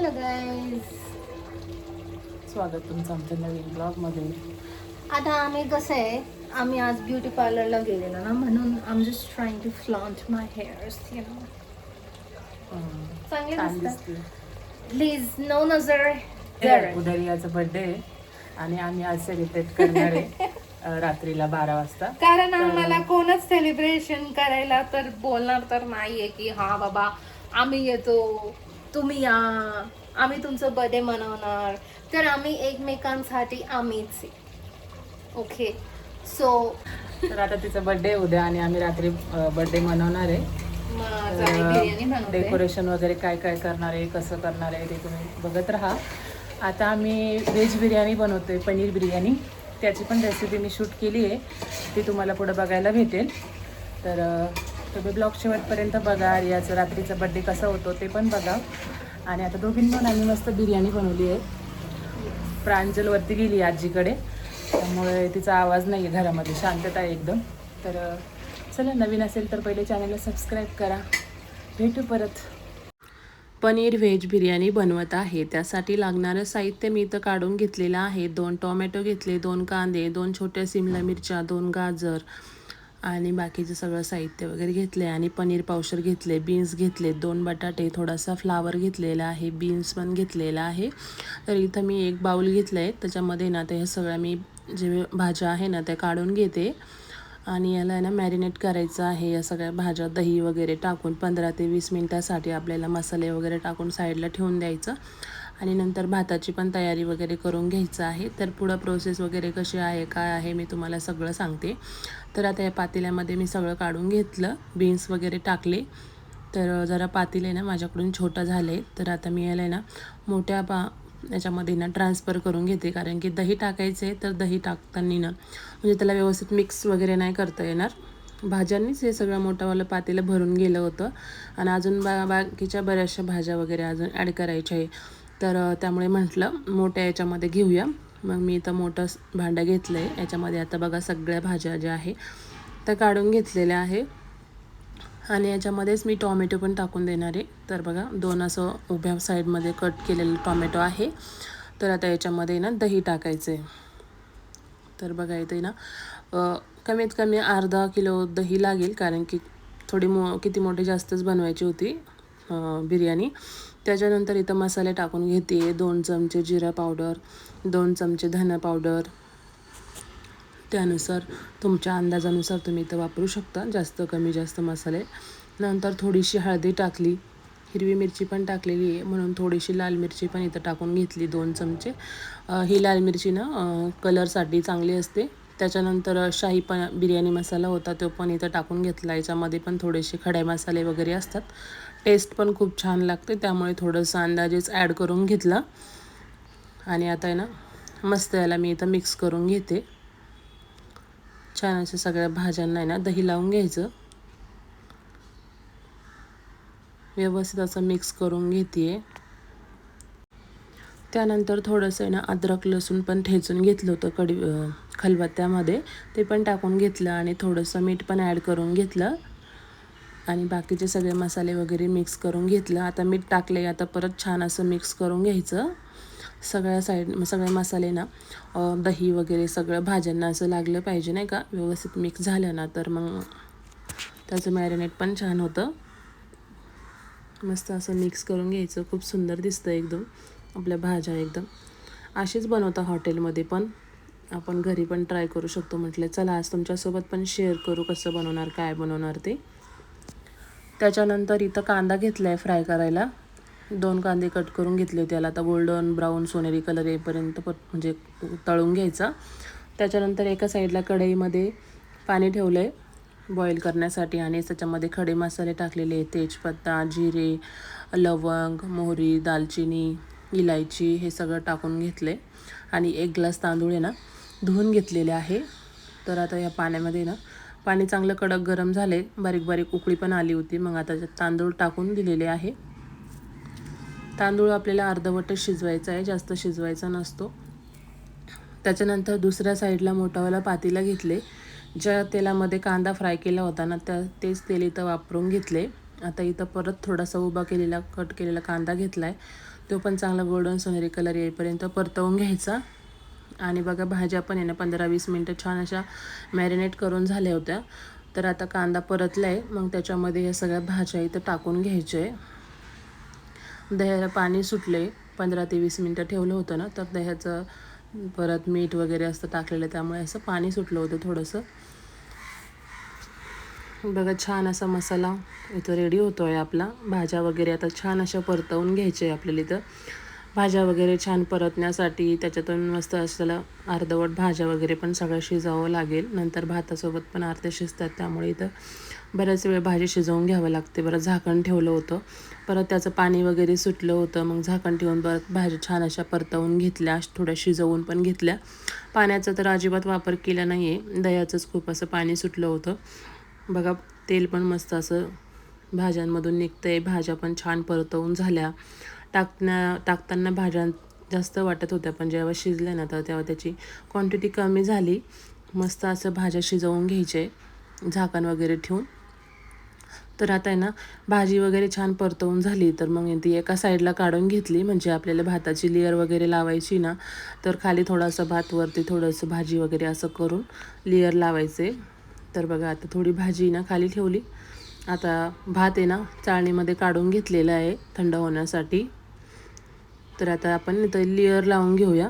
Hello guys, स्वागत तुमचं आमच्या नवीन ब्लॉगमध्ये. आता आम्ही कसं आहे, आम्ही आज ब्युटी पार्लरला गेलेलो ना, म्हणून I am just trying to flaunt my hairs, you know. चांगले छान दिसतात. दिसते. प्लीज नो नजर. उद्या रियाचा बर्थडे आहे आणि आम्ही आज सेलिब्रेट करणार आहे रात्रीला 12 वाजता. कारण आम्हाला कोणच सेलिब्रेशन करायला तर बोलणार तर नाहीये की हा बाबा आम्ही येतो, तुम्ही या, आम्ही तुमचं बर्थडे मनवणार. तर आम्ही एकमेकांसाठी आम्हीच आहे. ओके, सो तर आता तिचा बर्थडे उद्या आणि आम्ही रात्री बर्थडे मनवणार आहे. बिर्याणी बनवते. डेकोरेशन वगैरे काय काय करणार आहे, कसं करणार आहे ते तुम्ही बघत राहा. आता आम्ही व्हेज बिर्याणी बनवतोय, पनीर बिर्याणी. त्याची पण रेसिपी मी शूट केली आहे, ती तुम्हाला पुढं बघायला भेटेल. तर तुम्ही ब्लॉग शेवटपर्यंत बघा. रियाचा रात्रीचा बर्थडे कसा होतो ते पण बघा. आणि आता दोघींनी पण आम्ही मस्त बिर्याणी बनवली आहे. प्रांजलवरती गेली आजीकडे, त्यामुळे तिचा आवाज नाही आहे घरामध्ये, शांतता आहे एकदम. तर चला, नवीन असेल तर पहिले चॅनलला सबस्क्राईब करा. भेटू परत. पनीर व्हेज बिर्याणी बनवत आहे. त्यासाठी लागणारं साहित्य मी इथं काढून घेतलेलं आहे. 2 टोमॅटो घेतले, 2 कांदे, 2 छोट्या सिमला मिरच्या, 2 गाजर आणि बाकीचं सगळं साहित्य वगैरे घेतले. आणि पनीर पावशर घेतले, बीन्स घेतले, 2 बटाटे, थोडासा फ्लावर घेतलेला आहे, बीन्स पण घेतलेला आहे. तर इथं मी एक बाउल घेतलं आहे, त्याच्यामध्ये ना ते सगळ्या मी जे भाज्या आहे ना त्या काढून घेते. आणि याला आहे ना मॅरिनेट करायचं आहे. या सगळ्या भाज्या दही वगैरे टाकून 15 ते 20 मिनटासाठी आपल्याला मसाले वगैरे टाकून साईडला ठेवून द्यायचं. आणि नंतर भाताची पण तयारी वगैरे करून घ्यायचं आहे. तर पुढं प्रोसेस वगैरे कशी आहे काय आहे मी तुम्हाला सगळं सांगते. तर आता या पातेल्यामध्ये मी सगळं काढून घेतलं, बीन्स वगैरे टाकले. तर जरा पातेले ना माझ्याकडून छोटं झाले, तर आता मी याला ना मोठ्या याच्यामध्ये ना ट्रान्सफर करून घेते. कारण की दही टाकायचं आहे, तर दही टाकताना ना म्हणजे त्याला व्यवस्थित मिक्स वगैरे नाही करता येणार. भाज्यांनीच हे सगळं मोठंवालं पातेलं भरून गेलं होतं. आणि अजून बाकीच्या बऱ्याचशा भाज्या वगैरे अजून ॲड करायच्या आहे. तर त्यामुळे म्हटलं मोठ्या याच्यामध्ये घेऊया. मग मी इथं मोठं भांडं घेतलं आहे. याच्यामध्ये आता बघा सगळ्या भाज्या ज्या आहे त्या काढून घेतलेल्या आहे. आणि याच्यामध्येच मी टॉमॅटो पण टाकून देणार आहे. तर बघा 2 असं उभ्या साईडमध्ये कट केलेलं टॉमॅटो आहे. तर आता याच्यामध्ये ना दही टाकायचं आहे. तर बघा इथे ना कमीत कमी अर्धा किलो दही लागेल. कारण की थोडी किती मोठी जास्तच बनवायची होती बिर्याणी. त्याच्यानंतर इथं मसाले टाकून घेते. 2 चमचे जिरा पावडर, 2 चमचे धना पावडर, त्यानुसार तुमच्या अंदाजानुसार तुम्ही इथं वापरू शकता, जास्त कमी जास्त मसाले. नंतर थोडीशी हळदी टाकली, हिरवी मिरची पण टाकलेली आहे, म्हणून थोडीशी लाल मिरची पण इथं टाकून घेतली 2 चमचे. ही लाल मिरची ना कलरसाठी चांगली असते. त्याच्यानंतर शाही बिर्याणी मसाला होता तो पण इथं टाकून घेतला. याच्यामध्ये पण थोडेसे खडे मसाले वगैरे असतात, टेस्ट पण खूप छान लागते, त्यामुळे थोडंसं अंदाजेच ॲड करून घेतलं. आणि आता आहे ना मस्त याला मी इथं मिक्स करून घेते. छान अशा सगळ्या भाज्यांना आहे ना दही लावून घ्यायचं. व्यवस्थित असं मिक्स करून घेते. त्यानंतर थोडंसं आहे ना अद्रक लसूण पण ठेचून घेतलं होतं खलबत्त्यामध्ये, ते पण टाकून घेतलं. आणि थोडंसं मीठ पण ॲड करून घेतलं. आणि बाकीचे सगळे मसाले वगैरे मिक्स करून घेतलं. आता मीठ टाकले, आता परत छान असं मिक्स करून घ्यायचं. सगळे मसाले ना दही वगैरे सगळं भाज्यांना असं लागलं पाहिजे, नाही का. व्यवस्थित मिक्स झालं ना तर मग त्याचं मॅरिनेट पण छान होतं. मस्त असं मिक्स करून घ्यायचं. खूप सुंदर दिसतं एकदम आपल्या भाज्या. एकदम अशीच बनवता हॉटेलमध्ये, पण आपण घरी पण ट्राय करू शकतो. म्हटलं चला आज तुमच्यासोबत पण शेअर करू कसं बनवणार, काय बनवणार ते. त्याच्यानंतर इथं कांदा घेतला आहे फ्राय करायला. 2 कांदे कट करून घेतले. त्याला आता गोल्डन ब्राऊन सोनेरी कलर येईपर्यंत म्हणजे तळून घ्यायचा. त्याच्यानंतर एका साईडला कढईमध्ये पाणी ठेवलं आहे बॉईल करण्यासाठी. आणि त्याच्यामध्ये खडे मसाले टाकलेले, तेजपत्ता, जिरे, लवंग, मोहरी, दालचिनी, इलायची हे सगळं टाकून घेतले. आणि 1 ग्लास तांदूळ आहे ना धुवून घेतलेले आहे. तर आता या पाण्यामध्ये ना पाणी चांगलं कडक गरम झाले, बारीक बारीक उकळी पण आली होती. मग आता तांदूळ टाकून दिलेले आहे. तांदूळ आपल्याला अर्धवटच शिजवायचा आहे, जास्त शिजवायचा नसतो. त्याच्यानंतर दुसऱ्या साईडला मोठावाला पातेलं घेतले. ज्या तेलामध्ये कांदा फ्राय केला होता ना तेच तेल इथं वापरून घेतले. आता इथं परत थोडासा उभा केलेला कट केलेला कांदा घेतला आहे, तो पण चांगला गोल्डन सोनेरी कलर येईपर्यंत परतवून घ्यायचा. आणि बघा भाज्या पण आहे ना 15-20 मिनटं छान अशा मॅरिनेट करून झाल्या होत्या. तर आता कांदा परतला आहे, मग त्याच्यामध्ये या सगळ्या भाज्या इथं टाकून घ्यायच्या आहे. दह्याला पाणी सुटले, 15 ते 20 मिनटं ठेवलं होतं ना, तर दह्याचं परत मीठ वगैरे असतं टाकलेलं, त्यामुळे असं पाणी सुटलं होतं थोडंसं. बघा छान असा मसाला इथं रेडी होतो आहे आपला. भाज्या वगैरे आता छान अशा परतवून घ्यायच्या आहे आपल्याला. इथं भाज्या वगैरे छान परतण्यासाठी त्याच्यातून मस्त असलेलं अर्धवट भाज्या वगैरे पण सगळं शिजावं लागेल. नंतर भातासोबत पण अर्धे शिजतात, त्यामुळे इथं बऱ्याच वेळ भाजी शिजवून घ्यावं लागते. बरं झाकण ठेवलं होतं, परत त्याचं पाणी वगैरे सुटलं होतं, मग झाकण ठेवून परत भाज्या छान अशा परतवून घेतल्या, थोड्या शिजवून पण घेतल्या. पाण्याचा तर अजिबात वापर केला नाही आहे, दह्याचंच खूप असं पाणी सुटलं होतं. बघा तेल पण मस्त असं भाज्यांमधून निघतं आहे. भाज्या पण छान परतवून झाल्या. टाकताना भाज्या जास्त वाटत होत्या, पण जेव्हा शिजल्या ना तर तेव्हा त्याची क्वांटिटी कमी झाली. मस्त असं भाज्या शिजवून घ्यायचे झाकण वगैरे ठेवून. तर आता आहे ना भाजी वगैरे छान परतवून झाली, तर मग ती एका साईडला काढून घेतली. म्हणजे आपल्याला भाताची लेअर वगैरे लावायची ना, तर खाली थोडासा भात, वरती थोडंसं भाजी वगैरे असं करून लेअर लावायचे. तर बघा आता थोडी भाजी ना खाली ठेवली. आता भात आहे ना चाळणीमध्ये काढून घेतलेला आहे थंड होण्यासाठी. तर आता आपण इथं लेअर लावून घेऊया.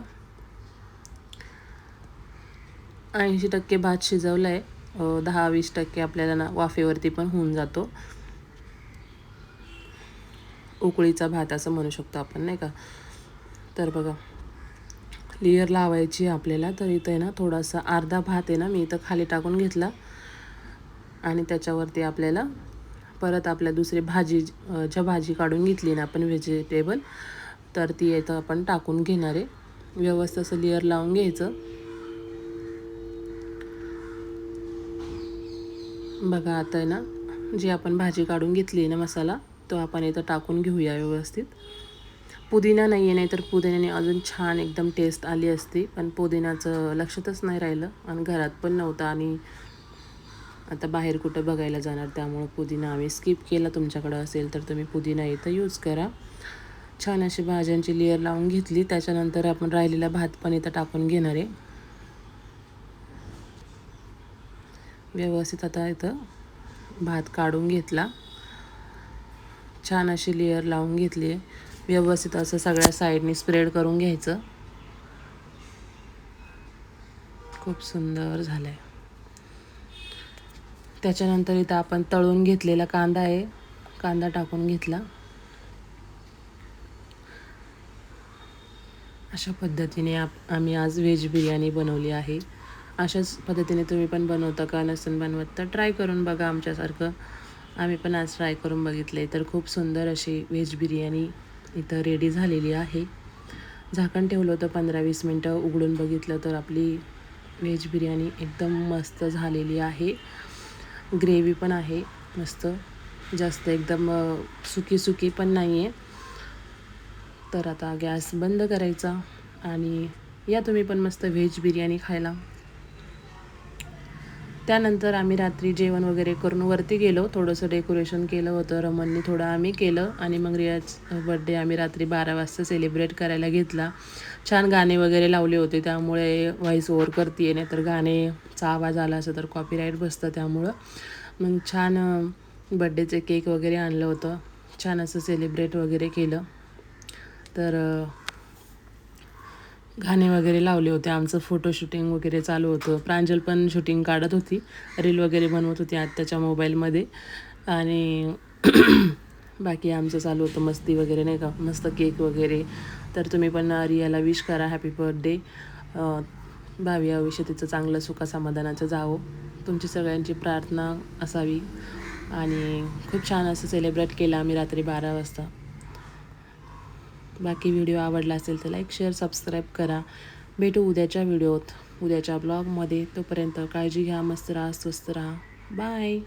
80% भात शिजवला आहे, 10-20% आपल्याला ना वाफेवरती पण होऊन जातो. उकळीचा भात असं म्हणू शकतो आपण, नाही का. तर बघा लेअर लावायची आपल्याला. तर इथं आहे ना थोडासा अर्धा भात आहे ना मी इथं खाली टाकून घेतला, आणि त्याच्यावरती आपल्याला परत आपल्या दुसरी भाजी ज्या भाजी काढून घेतली ना आपण व्हेजिटेबल, तर ती इथं आपण टाकून घेणार आहे. व्यवस्थित असं लेअर लावून घ्यायचं. बघा आता आहे ना जी आपण भाजी काढून घेतली आहे ना मसाला, तो आपण इथं टाकून घेऊया व्यवस्थित. पुदिना नाही आहे, नाही तर पुदिन्याने अजून छान एकदम टेस्ट आली असती, पण पुदिनाचं लक्षातच नाही राहिलं आणि घरात पण नव्हतं, आणि आता बाहेर कुठं बघायला जाणार, त्यामुळं पुदिना आम्ही स्किप केला. तुमच्याकडं असेल तर तुम्ही पुदिना इथं यूज करा. छान अशी भाज्यांची लेअर लावून घेतली. त्याच्यानंतर आपण राहिलेला भात पण इथं टाकून घेणार आहे व्यवस्थित. आता इथं भात काढून घेतला, छान अशी लेअर लावून घेतली आहे. व्यवस्थित असं सगळ्या साईडनी स्प्रेड करून घ्यायचं. खूप सुंदर झालं आहे. त्याच्यानंतर इथं आपण तळून घेतलेला कांदा आहे, कांदा टाकून घेतला. अशा पद्धतीने आम्ही आज व्हेज बिर्याणी बनवली आहे. अशाच पद्धतीने तुम्ही पण बनवता का? नसेल बनवत तर ट्राय करून बघा आमच्यासारखं. आम्ही पण आज ट्राय करून बघितले. तर खूप सुंदर अशी व्हेज बिर्याणी इथं रेडी झालेली आहे. झाकण ठेवलं होतं 15-20 मिनटं, उघडून बघितलं तर आपली व्हेज बिर्याणी एकदम मस्त झालेली आहे. ग्रेव्ही पण आहे मस्त, जास्त एकदम सुकी पण नाही आहे. तर आता गॅस बंद करायचा आणि या तुम्ही पण मस्त व्हेज बिर्याणी खायला. त्यानंतर आम्ही रात्री जेवण वगैरे करून वरती गेलो. थोडंसं डेकोरेशन केलं होतं रमणनी, थोडं आम्ही केलं, आणि मग रियाज बड्डे आम्ही रात्री 12 वाजता सेलिब्रेट करायला घेतला. छान गाणे वगैरे लावले होते, त्यामुळे व्हॉईस ओव्हर करते आहे, नाही तर गाण्याचा आवाज आला असं तर कॉपीराईट बसतं. त्यामुळं मग छान बड्डेचे केक वगैरे आणलं होतं, छान असं सेलिब्रेट वगैरे केलं. तर गाणे वगैरे लावले होते. आमचं फोटो शूटिंग वगैरे चालू होतं. प्रांजल पण शूटिंग काढत होती, रील वगैरे बनवत होती आत्याच्या मोबाईलमध्ये, आणि बाकी आमचं चालू होतं मस्ती वगैरे, नाही का, मस्त केक वगैरे. तर तुम्ही पण रियाला विश करा हॅपी बर्थडे. 22 आयुष्य तिचं चांगलं सुखासमाधानाचं जावो, तुमची सगळ्यांची प्रार्थना असावी. आणि खूप छान असं सेलिब्रेट केलं आम्ही रात्री 12 वाजता. बाकी व्हिडिओ आवडला असेल तर लाईक, शेअर, सबस्क्राईब करा. भेटू उद्याच्या व्हिडिओत, उद्याच्या ब्लॉगमध्ये. तोपर्यंत काळजी घ्या, मस्त राहा, स्वस्त राहा. बाय.